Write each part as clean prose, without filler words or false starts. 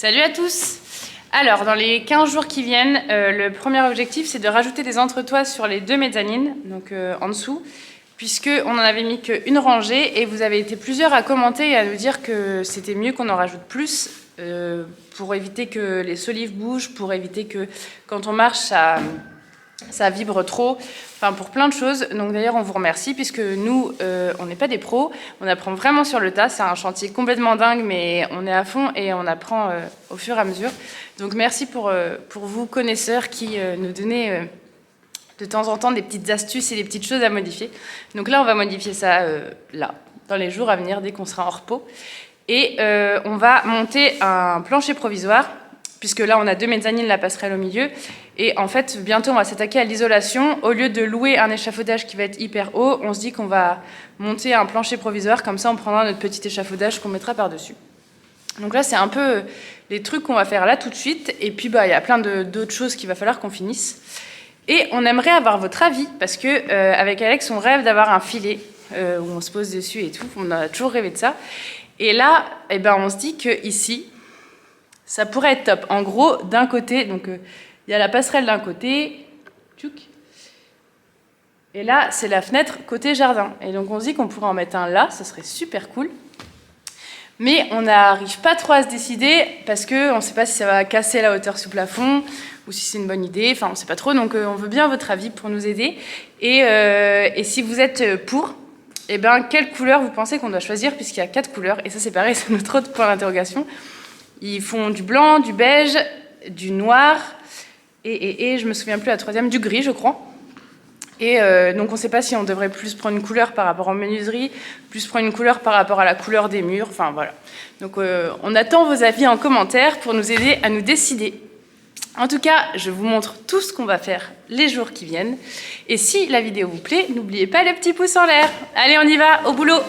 Salut à tous! Alors, dans les 15 jours qui viennent, le premier objectif, c'est de rajouter des entretoises sur les 2 mezzanines, donc en dessous, puisqu'on n'en avait mis qu'une rangée, et vous avez été plusieurs à commenter et à nous dire que c'était mieux qu'on en rajoute plus, pour éviter que les solives bougent, pour éviter que quand on marche, ça vibre trop, enfin pour plein de choses. Donc d'ailleurs on vous remercie puisque nous on n'est pas des pros, on apprend vraiment sur le tas, c'est un chantier complètement dingue mais on est à fond et on apprend au fur et à mesure. Donc merci pour vous connaisseurs qui nous donnez de temps en temps des petites astuces et des petites choses à modifier. Donc là on va modifier ça là, dans les jours à venir dès qu'on sera en repos. Et on va monter un plancher provisoire puisque là on a 2 mezzanines, la passerelle au milieu. Et en fait, bientôt, on va s'attaquer à l'isolation. Au lieu de louer un échafaudage qui va être hyper haut, on se dit qu'on va monter un plancher provisoire. Comme ça, on prendra notre petit échafaudage qu'on mettra par-dessus. Donc là, c'est un peu les trucs qu'on va faire là tout de suite. Et puis, il y a plein d'autres choses qu'il va falloir qu'on finisse. Et on aimerait avoir votre avis, parce que avec Alex, on rêve d'avoir un filet où on se pose dessus et tout. On a toujours rêvé de ça. Et là, on se dit que ici, ça pourrait être top. En gros, d'un côté, donc... il y a la passerelle d'un côté, et là, c'est la fenêtre côté jardin. Et donc, on se dit qu'on pourrait en mettre un là, ça serait super cool. Mais on n'arrive pas trop à se décider parce qu'on ne sait pas si ça va casser la hauteur sous plafond ou si c'est une bonne idée. Enfin, on ne sait pas trop. Donc, on veut bien votre avis pour nous aider. Et si vous êtes pour, quelle couleur vous pensez qu'on doit choisir puisqu'il y a 4 couleurs. Et ça, c'est pareil, c'est notre autre point d'interrogation. Ils font du blanc, du beige, du noir... Et je me souviens plus la troisième, du gris je crois. Et donc on ne sait pas si on devrait plus prendre une couleur par rapport aux menuiseries, plus prendre une couleur par rapport à la couleur des murs, enfin voilà. Donc on attend vos avis en commentaire pour nous aider à nous décider. En tout cas, je vous montre tout ce qu'on va faire les jours qui viennent. Et si la vidéo vous plaît, n'oubliez pas le petit pouce en l'air. Allez, on y va, au boulot!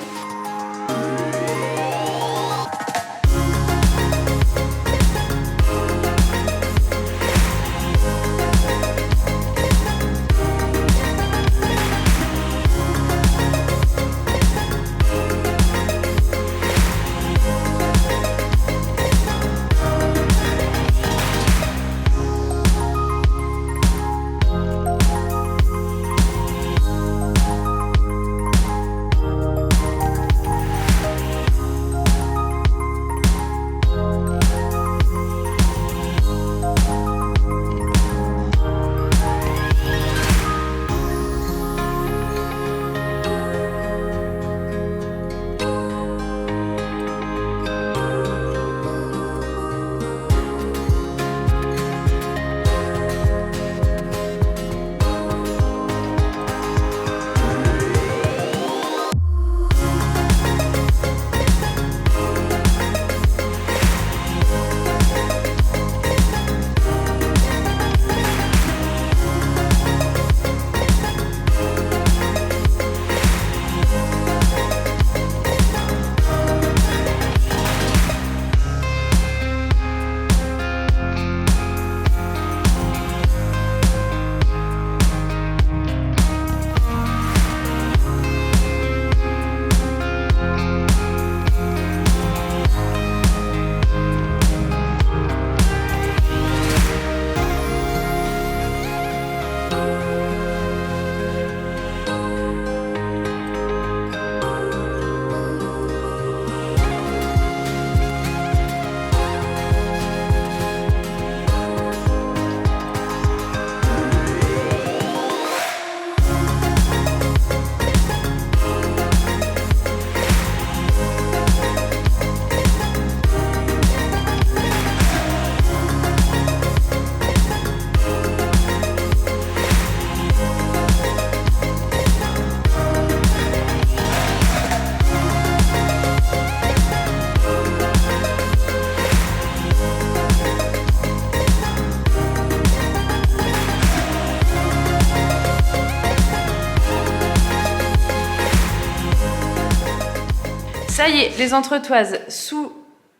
Ça y est, les entretoises sous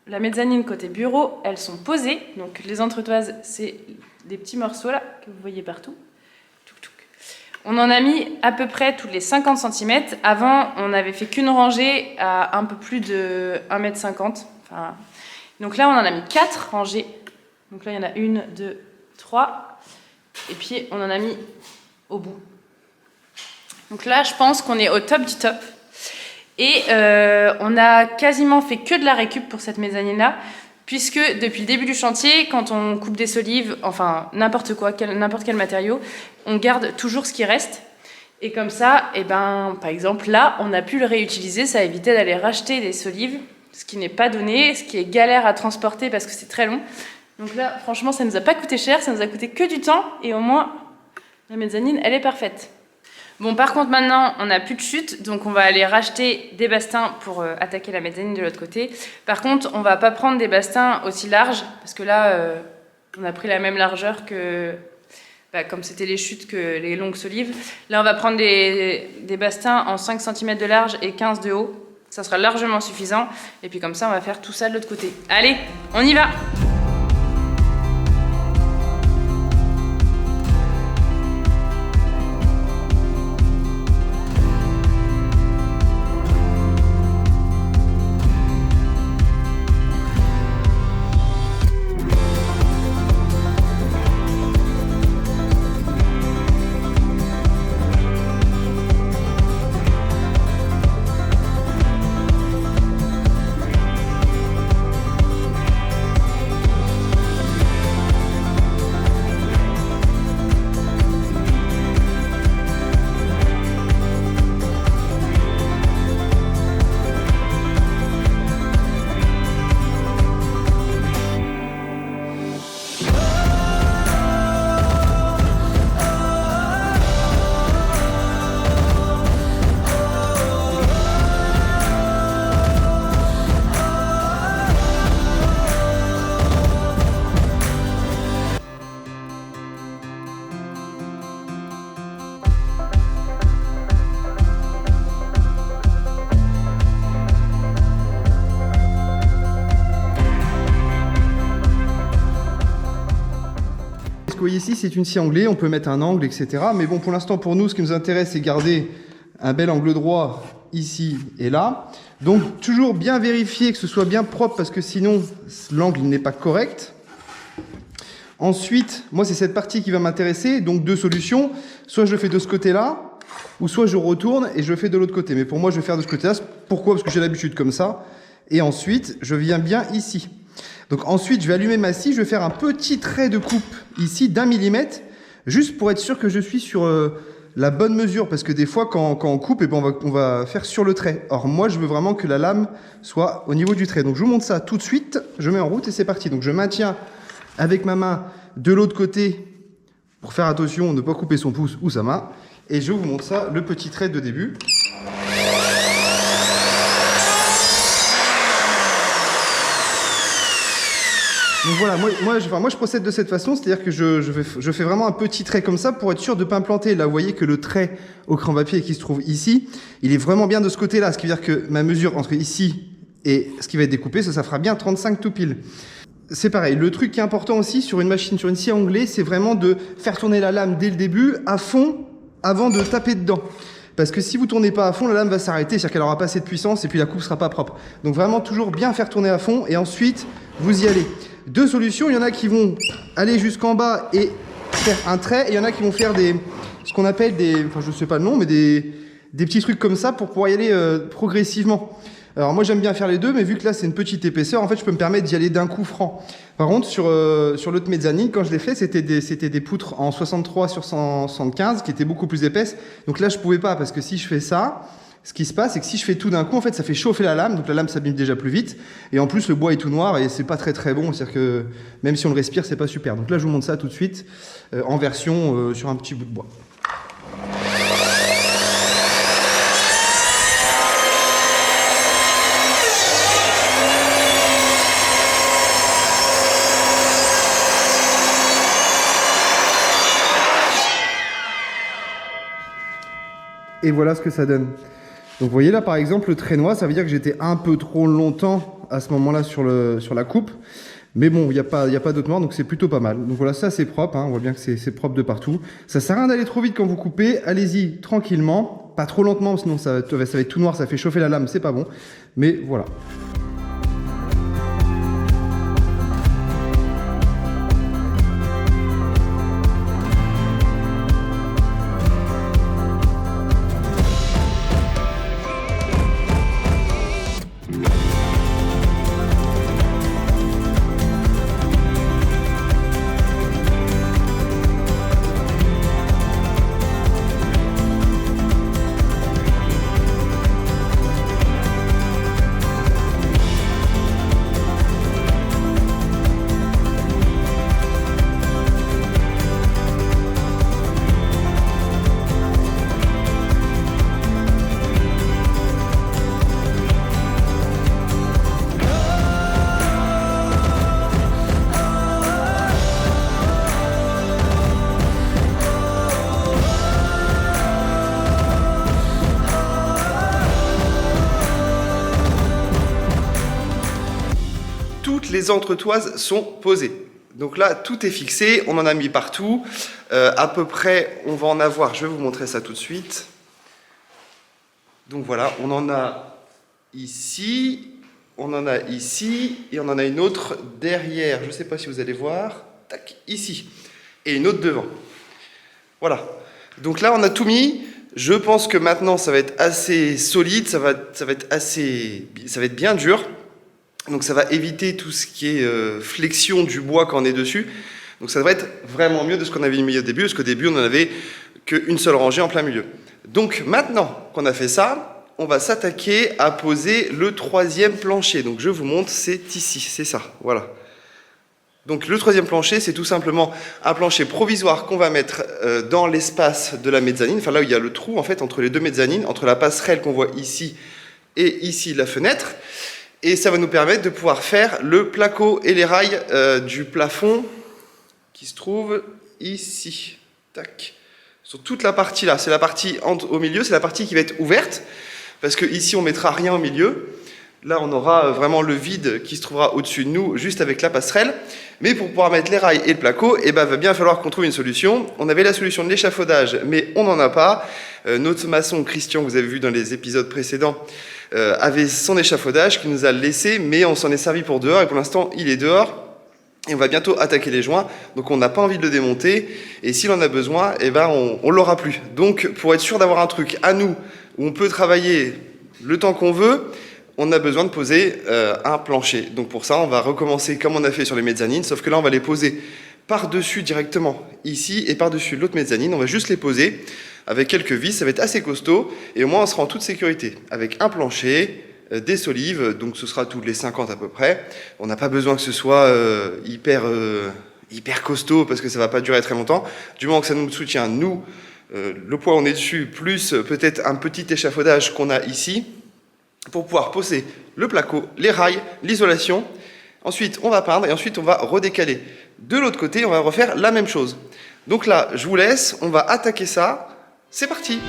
la mezzanine côté bureau, elles sont posées. Donc les entretoises, c'est des petits morceaux là que vous voyez partout. On en a mis à peu près tous les 50 cm. Avant, on n'avait fait qu'une rangée à un peu plus de 1,50 m. Enfin, Donc là, on en a mis 4 rangées. Donc là, il y en a 1, 2, 3. Et puis, on en a mis au bout. Donc là, je pense qu'on est au top du top. Et on a quasiment fait que de la récup pour cette mezzanine-là, puisque depuis le début du chantier, quand on coupe des solives, enfin n'importe quoi, n'importe quel matériau, on garde toujours ce qui reste. Et comme ça, eh ben, par exemple, là, on a pu le réutiliser. Ça évitait d'aller racheter des solives, ce qui n'est pas donné, ce qui est galère à transporter parce que c'est très long. Donc là, franchement, ça ne nous a pas coûté cher, ça nous a coûté que du temps. Et au moins, la mezzanine, elle est parfaite. Bon, par contre, maintenant, on n'a plus de chute, donc on va aller racheter des bastings pour attaquer la mezzanine de l'autre côté. Par contre, on va pas prendre des bastings aussi larges, parce que là, on a pris la même largeur que, comme c'était les chutes que les longues solives. Là, on va prendre des bastings en 5 cm de large et 15 de haut. Ça sera largement suffisant. Et puis comme ça, on va faire tout ça de l'autre côté. Allez, on y va! Vous voyez ici, c'est une scie anglais, on peut mettre un angle, etc. Mais bon, pour l'instant, pour nous, ce qui nous intéresse, c'est garder un bel angle droit ici et là. Donc, toujours bien vérifier que ce soit bien propre, parce que sinon, l'angle n'est pas correct. Ensuite, moi, c'est cette partie qui va m'intéresser. Donc, 2 solutions. Soit je le fais de ce côté-là, ou soit je retourne et je le fais de l'autre côté. Mais pour moi, je vais faire de ce côté-là. Pourquoi? Parce que j'ai l'habitude comme ça. Et ensuite, je viens bien ici. Donc ensuite, je vais allumer ma scie, je vais faire un petit trait de coupe ici d'1 millimètre, juste pour être sûr que je suis sur la bonne mesure, parce que des fois, quand on coupe, eh ben, on va faire sur le trait. Or, moi, je veux vraiment que la lame soit au niveau du trait. Donc, je vous montre ça tout de suite, je mets en route et c'est parti. Donc, je maintiens avec ma main de l'autre côté, pour faire attention, ne pas couper son pouce ou sa main, et je vous montre ça, le petit trait de début. Donc voilà, moi je procède de cette façon, c'est-à-dire que je fais vraiment un petit trait comme ça pour être sûr de ne pas me planter. Là, vous voyez que le trait au crayon papier qui se trouve ici, il est vraiment bien de ce côté-là, ce qui veut dire que ma mesure entre ici et ce qui va être découpé, ça fera bien 35 tout pile. C'est pareil, le truc qui est important aussi sur une machine, sur une scie anglais, c'est vraiment de faire tourner la lame dès le début, à fond, avant de taper dedans. Parce que si vous ne tournez pas à fond, la lame va s'arrêter, c'est-à-dire qu'elle n'aura pas assez de puissance et puis la coupe ne sera pas propre. Donc vraiment toujours bien faire tourner à fond et ensuite vous y allez. 2 solutions, il y en a qui vont aller jusqu'en bas et faire un trait, et il y en a qui vont faire ce qu'on appelle enfin je sais pas le nom, mais des petits trucs comme ça pour pouvoir y aller progressivement. Alors moi j'aime bien faire les deux, mais vu que là c'est une petite épaisseur, en fait je peux me permettre d'y aller d'un coup franc. Par contre sur l'autre mezzanine, quand je l'ai fait, c'était des poutres en 63 sur 175 qui étaient beaucoup plus épaisses. Donc là je pouvais pas, parce que si je fais ça, ce qui se passe, c'est que si je fais tout d'un coup, en fait, ça fait chauffer la lame, donc la lame s'abîme déjà plus vite. Et en plus, le bois est tout noir et c'est pas très très bon. C'est-à-dire que même si on le respire, c'est pas super. Donc là, je vous montre ça tout de suite en version sur un petit bout de bois. Et voilà ce que ça donne. Donc vous voyez là par exemple le traînois, ça veut dire que j'étais un peu trop longtemps à ce moment-là sur la coupe. Mais bon, il n'y a pas d'autre noir, donc c'est plutôt pas mal. Donc voilà, ça c'est propre, hein, on voit bien que c'est propre de partout. Ça sert à rien d'aller trop vite quand vous coupez, allez-y tranquillement, pas trop lentement, sinon ça va être tout noir, ça fait chauffer la lame, c'est pas bon. Mais voilà. les entretoises sont posées. Donc là, tout est fixé, on en a mis partout. À peu près, on va en avoir, je vais vous montrer ça tout de suite. Donc voilà, on en a ici, on en a ici, et on en a une autre derrière. Je ne sais pas si vous allez voir. Tac, ici. Et une autre devant. Voilà. Donc là, on a tout mis. Je pense que maintenant, ça va être assez solide, ça va être bien dur. Donc ça va éviter tout ce qui est flexion du bois quand on est dessus. Donc ça devrait être vraiment mieux de ce qu'on avait mis au début, parce qu'au début, on n'en avait qu'une seule rangée en plein milieu. Donc maintenant qu'on a fait ça, on va s'attaquer à poser le 3e plancher. Donc je vous montre, c'est ici, c'est ça, voilà. Donc le 3e plancher, c'est tout simplement un plancher provisoire qu'on va mettre dans l'espace de la mezzanine, enfin là où il y a le trou en fait entre les 2 mezzanines, entre la passerelle qu'on voit ici et ici la fenêtre. Et ça va nous permettre de pouvoir faire le placo et les rails du plafond qui se trouve ici. Tac. Sur toute la partie là, c'est la partie au milieu, c'est la partie qui va être ouverte, parce que ici on mettra rien au milieu. Là on aura vraiment le vide qui se trouvera au-dessus de nous, juste avec la passerelle. Mais pour pouvoir mettre les rails et le placo, eh ben, va bien falloir qu'on trouve une solution. On avait la solution de l'échafaudage, mais on n'en a pas. Notre maçon Christian, vous avez vu dans les épisodes précédents, avait son échafaudage qui nous a laissé, mais on s'en est servi pour dehors, et pour l'instant il est dehors. Et on va bientôt attaquer les joints, donc on n'a pas envie de le démonter, et s'il en a besoin, eh ben on l'aura plus. Donc pour être sûr d'avoir un truc à nous, où on peut travailler le temps qu'on veut, on a besoin de poser un plancher. Donc pour ça, on va recommencer comme on a fait sur les mezzanines, sauf que là on va les poser par-dessus directement, ici, et par-dessus l'autre mezzanine, on va juste les poser avec quelques vis, ça va être assez costaud, et au moins on sera en toute sécurité, avec un plancher, des solives, donc ce sera tous les 50 à peu près. On n'a pas besoin que ce soit hyper costaud, parce que ça ne va pas durer très longtemps. Du moment que ça nous soutient, nous, le poids on est dessus, plus peut-être un petit échafaudage qu'on a ici, pour pouvoir poser le placo, les rails, l'isolation. Ensuite, on va peindre, et ensuite on va redécaler. De l'autre côté, on va refaire la même chose. Donc là, je vous laisse, on va attaquer ça. C'est parti!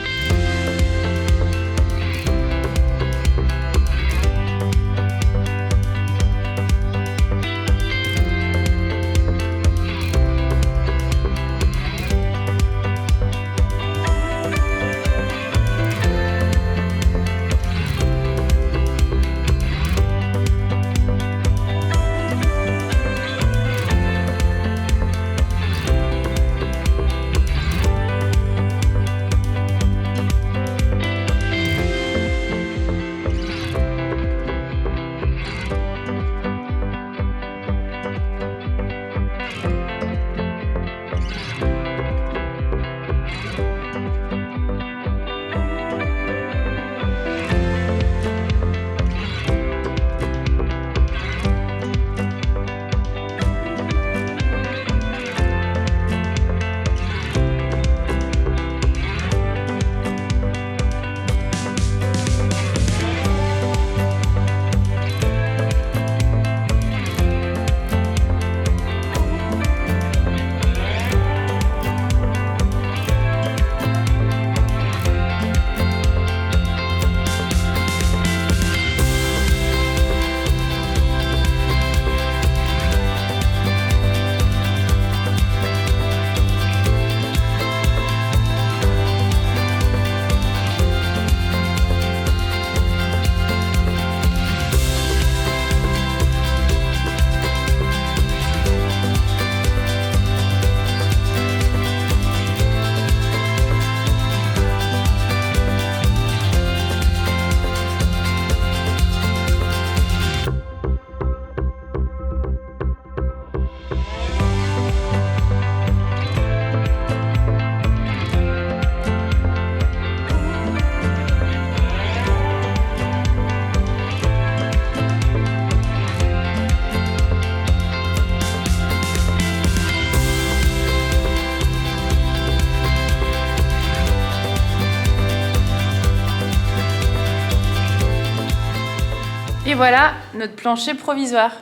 Et voilà notre plancher provisoire.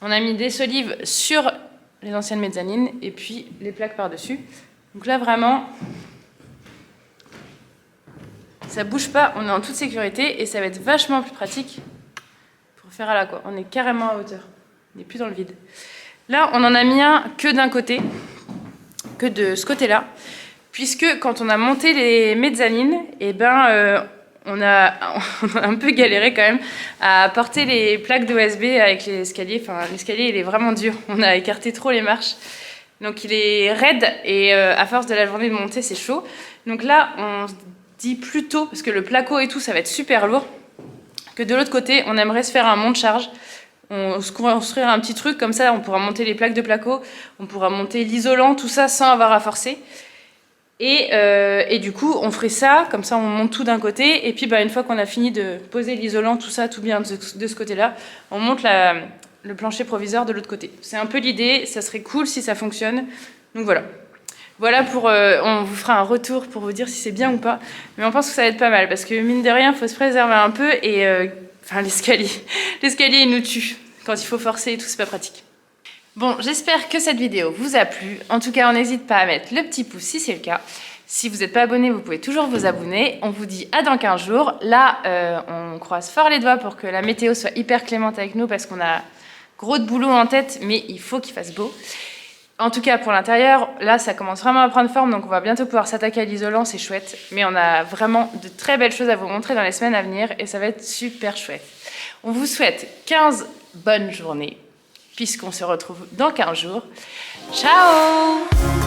On a mis des solives sur les anciennes mezzanines et puis les plaques par-dessus. Donc là, vraiment, ça bouge pas, on est en toute sécurité et ça va être vachement plus pratique faire à la quoi. On est carrément à hauteur. On n'est plus dans le vide. Là, on en a mis un que d'un côté, que de ce côté-là, puisque quand on a monté les mezzanines, eh ben, on a un peu galéré quand même à porter les plaques d'OSB avec l'escalier. Enfin, l'escalier, il est vraiment dur. On a écarté trop les marches. Donc, il est raide et à force de la journée de monter, c'est chaud. Donc là, on se dit plutôt, parce que le placo et tout, ça va être super lourd, que de l'autre côté, on aimerait se faire un monte-charge. On se construire un petit truc comme ça, on pourra monter les plaques de placo, on pourra monter l'isolant, tout ça sans avoir à forcer. Et du coup, on ferait ça, comme ça on monte tout d'un côté, et puis bah, une fois qu'on a fini de poser l'isolant, tout ça, tout bien de ce côté-là, on monte le plancher provisoire de l'autre côté. C'est un peu l'idée, ça serait cool si ça fonctionne. Donc voilà. Voilà pour... on vous fera un retour pour vous dire si c'est bien ou pas, mais on pense que ça va être pas mal, parce que mine de rien, il faut se préserver un peu, et enfin l'escalier, il nous tue. Quand il faut forcer et tout, c'est pas pratique. Bon, j'espère que cette vidéo vous a plu. En tout cas, on n'hésite pas à mettre le petit pouce si c'est le cas. Si vous n'êtes pas abonné, vous pouvez toujours vous abonner. On vous dit à dans 15 jours. Là, on croise fort les doigts pour que la météo soit hyper clémente avec nous parce qu'on a gros de boulot en tête, mais il faut qu'il fasse beau. En tout cas, pour l'intérieur, là, ça commence vraiment à prendre forme, donc on va bientôt pouvoir s'attaquer à l'isolant, c'est chouette. Mais on a vraiment de très belles choses à vous montrer dans les semaines à venir et ça va être super chouette. On vous souhaite 15 bonnes journées, puisqu'on se retrouve dans 15 jours. Ciao!